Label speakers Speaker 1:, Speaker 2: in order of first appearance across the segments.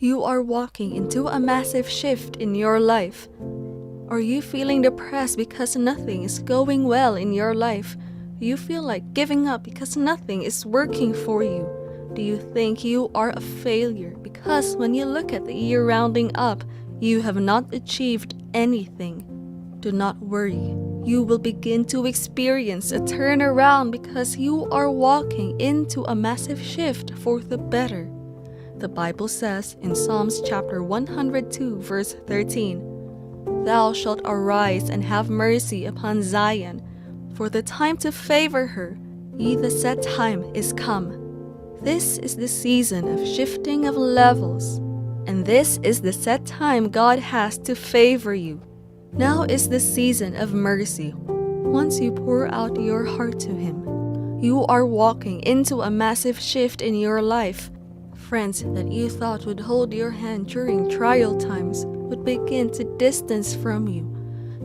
Speaker 1: You are walking into a massive shift in your life. Are you feeling depressed because nothing is going well in your life? Do you feel like giving up because nothing is working for you? Do you think you are a failure because when you look at the year rounding up, you have not achieved anything? Do not worry. You will begin to experience a turnaround because you are walking into a massive shift for the better. The Bible says in Psalms chapter 102 verse 13, "Thou shalt arise and have mercy upon Zion, for the time to favor her, the set time is come." This is the season of shifting of levels, and this is the set time God has to favor you. Now is the season of mercy. Once you pour out your heart to Him, you are walking into a massive shift in your life. Friends that you thought would hold your hand during trial times would begin to distance from you.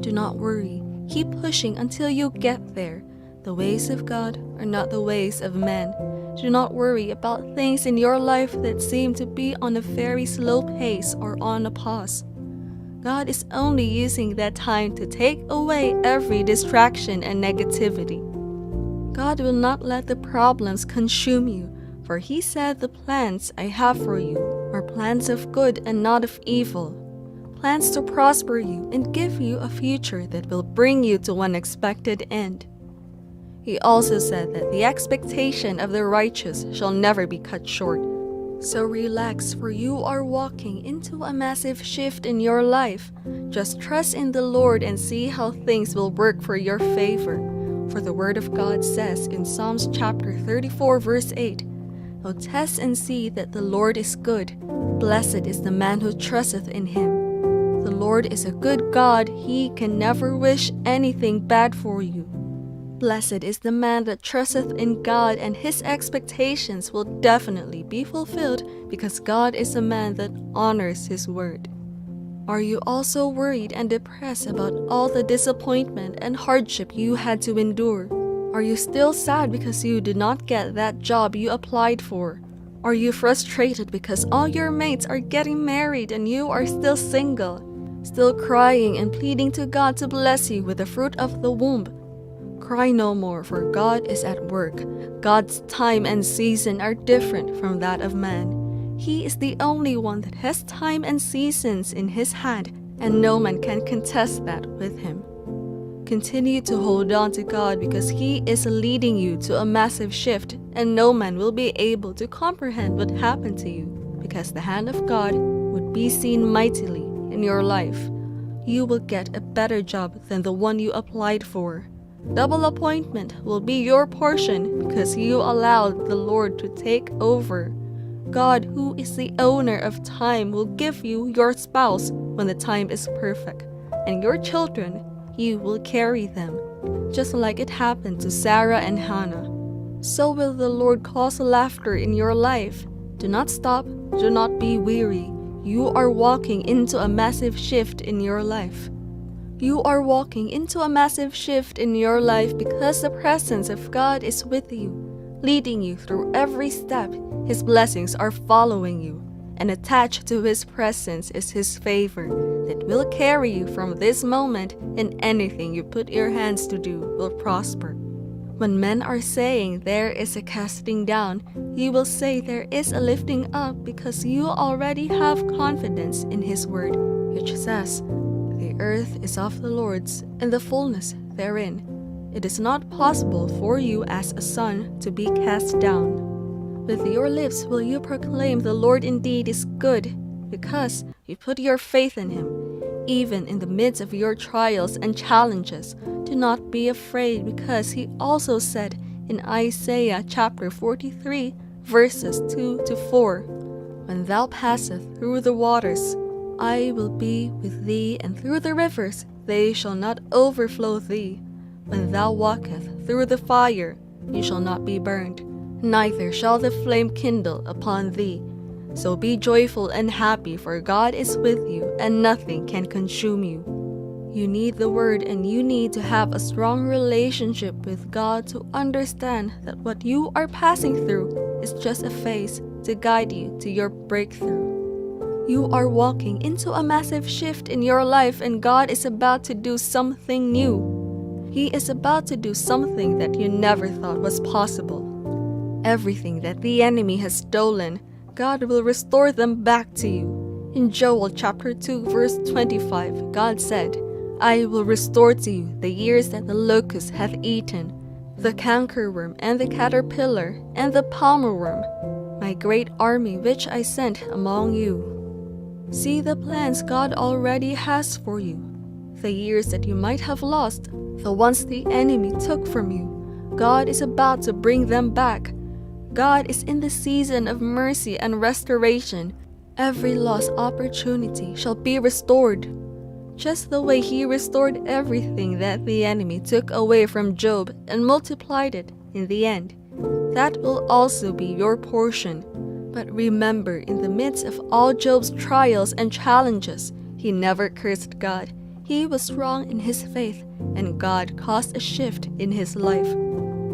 Speaker 1: Do not worry. Keep pushing until you get there. The ways of God are not the ways of man. Do not worry about things in your life that seem to be on a very slow pace or on a pause. God is only using that time to take away every distraction and negativity. God will not let the problems consume you, for He said, "The plans I have for you are plans of good and not of evil, plans to prosper you and give you a future that will bring you to an expected end." He also said that the expectation of the righteous shall never be cut short. So relax, for you are walking into a massive shift in your life. Just trust in the Lord and see how things will work for your favor. For the Word of God says in Psalms chapter 34 verse 8, "O test and see that the Lord is good. Blessed is the man who trusteth in Him." The Lord is a good God. He can never wish anything bad for you. Blessed is the man that trusteth in God, and his expectations will definitely be fulfilled because God is a man that honors His word. Are you also worried and depressed about all the disappointment and hardship you had to endure? Are you still sad because you did not get that job you applied for? Are you frustrated because all your mates are getting married and you are still single, still crying and pleading to God to bless you with the fruit of the womb? Cry no more, for God is at work. God's time and season are different from that of man. He is the only one that has time and seasons in His hand, and no man can contest that with Him. Continue to hold on to God because He is leading you to a massive shift, and no man will be able to comprehend what happened to you because the hand of God would be seen mightily in your life. You will get a better job than the one you applied for. Double appointment will be your portion because you allowed the Lord to take over. God, who is the owner of time, will give you your spouse when the time is perfect, and your children, you will carry them, just like it happened to Sarah and Hannah. So will the Lord cause laughter in your life. Do not stop, do not be weary. You are walking into a massive shift in your life. You are walking into a massive shift in your life because the presence of God is with you, leading you through every step. His blessings are following you, and attached to His presence is His favor that will carry you from this moment, and anything you put your hands to do will prosper. When men are saying there is a casting down, you will say there is a lifting up because you already have confidence in His word, which says, "The earth is of the Lord's, and the fullness therein. It is not possible for you as a son to be cast down." With your lips will you proclaim the Lord indeed is good, because you put your faith in Him. Even in the midst of your trials and challenges, do not be afraid, because He also said in Isaiah chapter 43, verses 2 to 4, "When thou passest through the waters, I will be with thee, and through the rivers, they shall not overflow thee. When thou walkest through the fire, you shall not be burned, neither shall the flame kindle upon thee. So be joyful and happy, for God is with you, and nothing can consume you." You need the Word, and you need to have a strong relationship with God to understand that what you are passing through is just a phase to guide you to your breakthrough. You are walking into a massive shift in your life, and God is about to do something new. He is about to do something that you never thought was possible. Everything that the enemy has stolen, God will restore them back to you. In Joel chapter 2 verse 25, God said, I will restore to you the years that the locust hath eaten, the cankerworm and the caterpillar and the palmerworm, my great army which I sent among you. See the plans God already has for you. The years that you might have lost, the ones the enemy took from you, God is about to bring them back. God is in the season of mercy and restoration. Every lost opportunity shall be restored. Just the way He restored everything that the enemy took away from Job and multiplied it in the end, that will also be your portion. But remember, in the midst of all Job's trials and challenges, he never cursed God. He was strong in his faith, and God caused a shift in his life.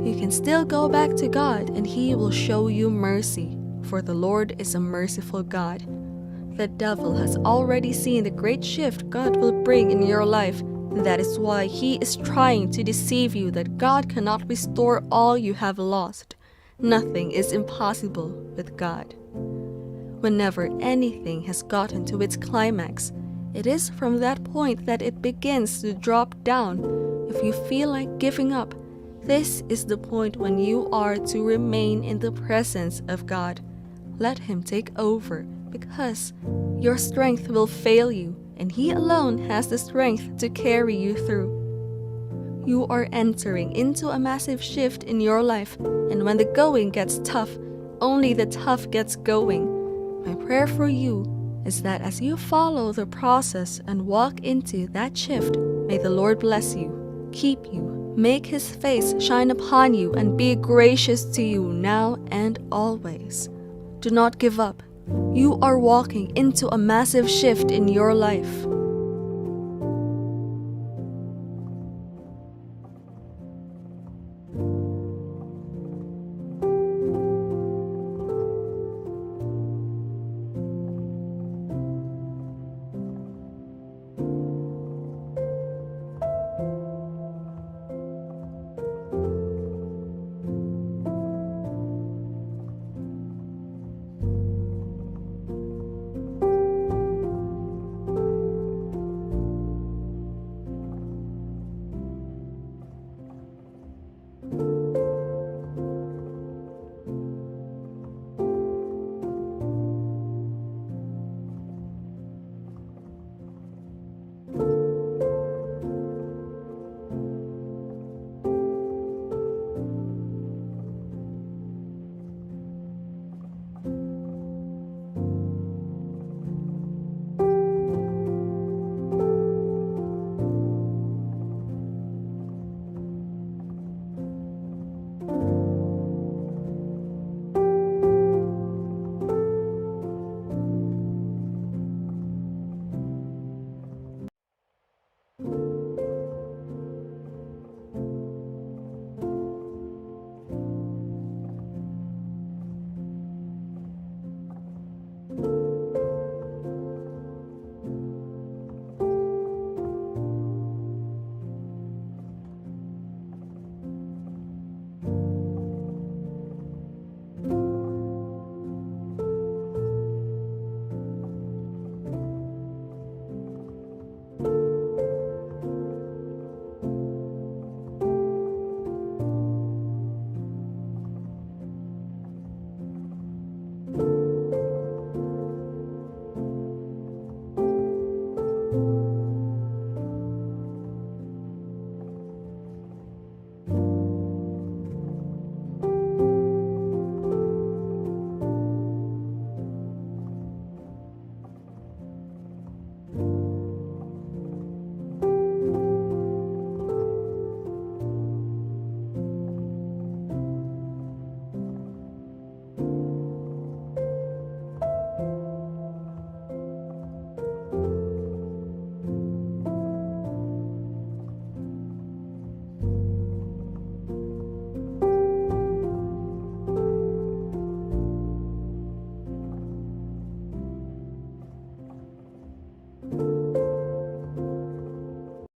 Speaker 1: You can still go back to God, and He will show you mercy, for the Lord is a merciful God. The devil has already seen the great shift God will bring in your life, and that is why he is trying to deceive you that God cannot restore all you have lost. Nothing is impossible with God. Whenever anything has gotten to its climax, it is from that point that it begins to drop down. If you feel like giving up, this is the point when you are to remain in the presence of God. Let Him take over, because your strength will fail you, and He alone has the strength to carry you through. You are entering into a massive shift in your life, and when the going gets tough, only the tough gets going. My prayer for you is that as you follow the process and walk into that shift, may the Lord bless you, keep you, make His face shine upon you, and be gracious to you now and always. Do not give up. You are walking into a massive shift in your life.